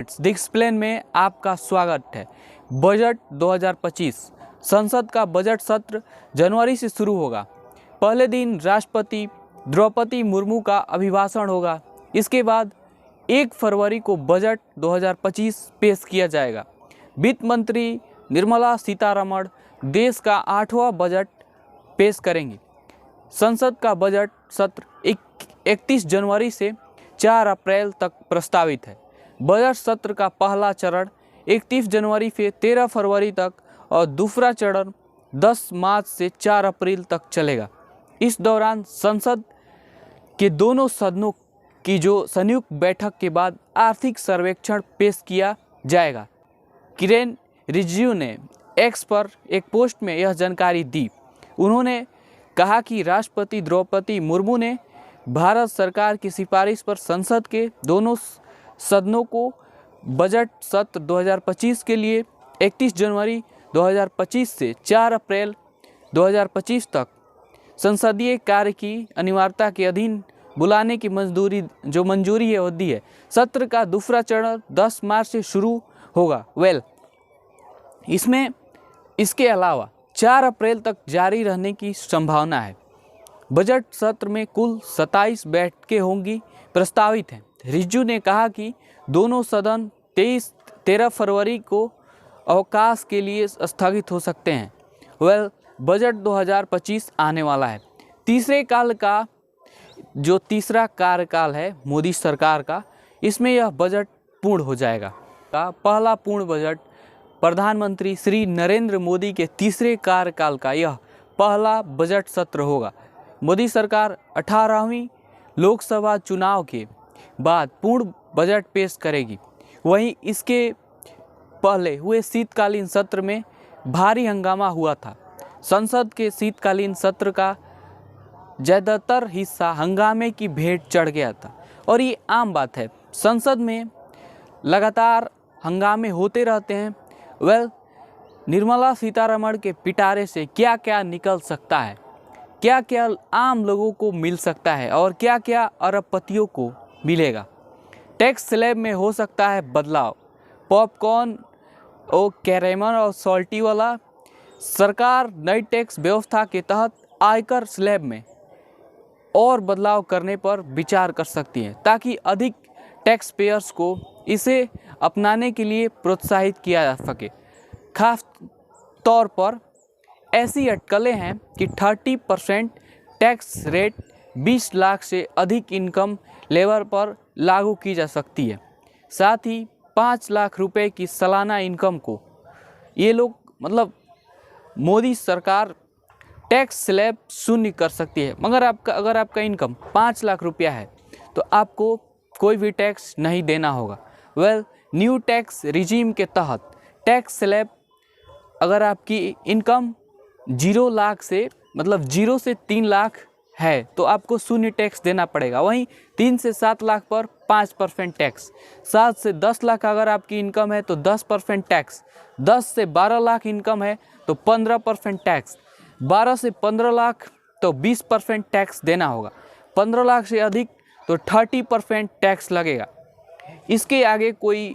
डिस्प्लेन में आपका स्वागत है। बजट 2025 संसद का बजट सत्र जनवरी से शुरू होगा। पहले दिन राष्ट्रपति द्रौपदी मुर्मू का अभिभाषण होगा। इसके बाद 1 फरवरी को बजट 2025 पेश किया जाएगा। वित्त मंत्री निर्मला सीतारमण देश का 8वां बजट पेश करेंगे। संसद का बजट सत्र 31 जनवरी से 4 अप्रैल तक प्रस्तावित है। बजट सत्र का पहला चरण 31 जनवरी से 13 फरवरी तक और दूसरा चरण 10 मार्च से 4 अप्रैल तक चलेगा। इस दौरान संसद के दोनों सदनों की जो संयुक्त बैठक के बाद आर्थिक सर्वेक्षण पेश किया जाएगा। किरेन रिजिजू ने एक्स पर एक पोस्ट में यह जानकारी दी। उन्होंने कहा कि राष्ट्रपति द्रौपदी मुर्मू ने भारत सरकार की सिफारिश पर संसद के दोनों सदनों को बजट सत्र 2025 के लिए 31 जनवरी 2025 से 4 अप्रैल 2025 तक संसदीय कार्य की अनिवार्यता के अधीन बुलाने की मंजूरी है दी है। सत्र का दूसरा चरण 10 मार्च से शुरू होगा। इसमें इसके अलावा 4 अप्रैल तक जारी रहने की संभावना है। बजट सत्र में कुल 27 बैठकें होंगी प्रस्तावित हैं। रिजिजू ने कहा कि दोनों सदन 13 फरवरी को अवकाश के लिए स्थगित हो सकते हैं। बजट 2025 आने वाला है। तीसरा कार्यकाल है मोदी सरकार का, इसमें यह बजट पूर्ण हो जाएगा। पहला पूर्ण बजट प्रधानमंत्री श्री नरेंद्र मोदी के तीसरे कार्यकाल का यह पहला बजट सत्र होगा। मोदी सरकार 18वीं लोकसभा चुनाव के बाद पूर्ण बजट पेश करेगी। वहीं इसके पहले हुए शीतकालीन सत्र में भारी हंगामा हुआ था। संसद के शीतकालीन सत्र का ज़्यादातर हिस्सा हंगामे की भेंट चढ़ गया था और ये आम बात है। संसद में लगातार हंगामे होते रहते हैं। निर्मला सीतारमण के पिटारे से क्या क्या निकल सकता है, क्या क्या आम लोगों को मिल सकता है और क्या क्या अरबपतियों को मिलेगा। टैक्स स्लैब में हो सकता है बदलाव। पॉपकॉर्न और कैरेमल और सॉल्टी वाला सरकार नई टैक्स व्यवस्था के तहत आयकर स्लैब में और बदलाव करने पर विचार कर सकती है ताकि अधिक टैक्स पेयर्स को इसे अपनाने के लिए प्रोत्साहित किया जा सके। खास तौर पर ऐसी अटकलें हैं कि 30% टैक्स रेट 20 लाख से अधिक इनकम लेवल पर लागू की जा सकती है। साथ ही 5 लाख रुपए की सालाना इनकम को ये लोग मोदी सरकार टैक्स स्लैब शून्य कर सकती है। मगर अगर आपका इनकम 5 लाख रुपया है तो आपको कोई भी टैक्स नहीं देना होगा। न्यू टैक्स रिजीम के तहत टैक्स स्लैब अगर आपकी इनकम 0 लाख से 0 से 3 लाख है तो आपको शून्य टैक्स देना पड़ेगा। वहीं 3 से 7 लाख पर 5% टैक्स, 7 से 10 लाख अगर आपकी इनकम है तो 10% टैक्स, 10 से 12 लाख इनकम है तो 15% टैक्स, 12 से 15 लाख तो 20% टैक्स देना होगा, 15 लाख से अधिक तो 30% टैक्स लगेगा। इसके आगे कोई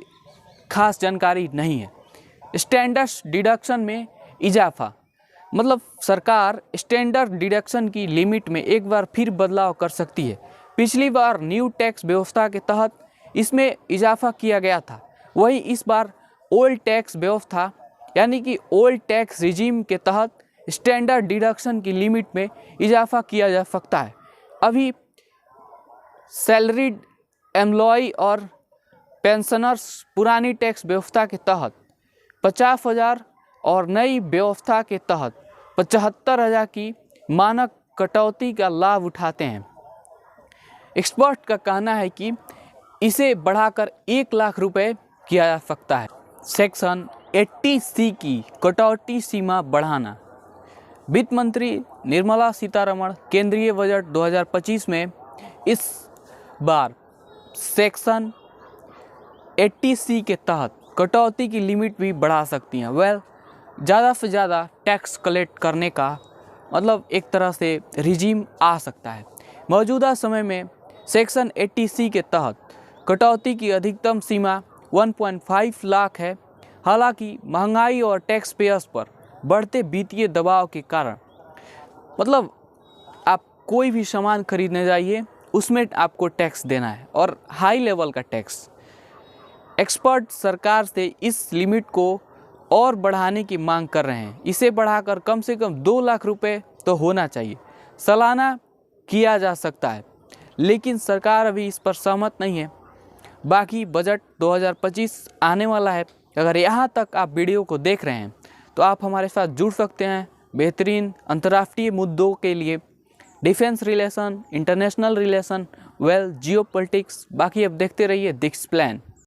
खास जानकारी नहीं है। स्टैंडर्ड डिडक्शन में इजाफा, सरकार स्टैंडर्ड डिडक्शन की लिमिट में एक बार फिर बदलाव कर सकती है। पिछली बार न्यू टैक्स व्यवस्था के तहत इसमें इजाफा किया गया था। वहीं इस बार ओल्ड टैक्स व्यवस्था यानी कि ओल्ड टैक्स रिजीम के तहत स्टैंडर्ड डिडक्शन की लिमिट में इजाफा किया जा सकता है। अभी सैलरीड एम्प्लॉय और पेंशनर्स पुरानी टैक्स व्यवस्था के तहत 50,000 और नई व्यवस्था के तहत 75,000 की मानक कटौती का लाभ उठाते हैं। एक्सपर्ट का कहना है कि इसे बढ़ाकर 1 लाख रुपए किया जा सकता है। सेक्शन 80C की कटौती सीमा बढ़ाना। वित्त मंत्री निर्मला सीतारमण केंद्रीय बजट 2025 में इस बार सेक्शन 80C के तहत कटौती की लिमिट भी बढ़ा सकती हैं। ज़्यादा से ज़्यादा टैक्स कलेक्ट करने का एक तरह से रिजीम आ सकता है। मौजूदा समय में सेक्शन 80C के तहत कटौती की अधिकतम सीमा 1.5 लाख है। हालांकि महंगाई और टैक्स पेयर्स पर बढ़ते वित्तीय दबाव के कारण मतलब आप कोई भी सामान खरीदने जाइए उसमें आपको टैक्स देना है और हाई लेवल का टैक्स। एक्सपर्ट सरकार से इस लिमिट को और बढ़ाने की मांग कर रहे हैं। इसे बढ़ाकर कम से कम 2 लाख रुपए तो होना चाहिए। सालाना किया जा सकता है, लेकिन सरकार अभी इस पर सहमत नहीं है। बाकी बजट 2025 आने वाला है। अगर यहाँ तक आप वीडियो को देख रहे हैं तो आप हमारे साथ जुड़ सकते हैं बेहतरीन अंतर्राष्ट्रीय मुद्दों के लिए, defence relation, international relation, geopolitics. बाकी अब देखते रहिए दिक्स प्लान।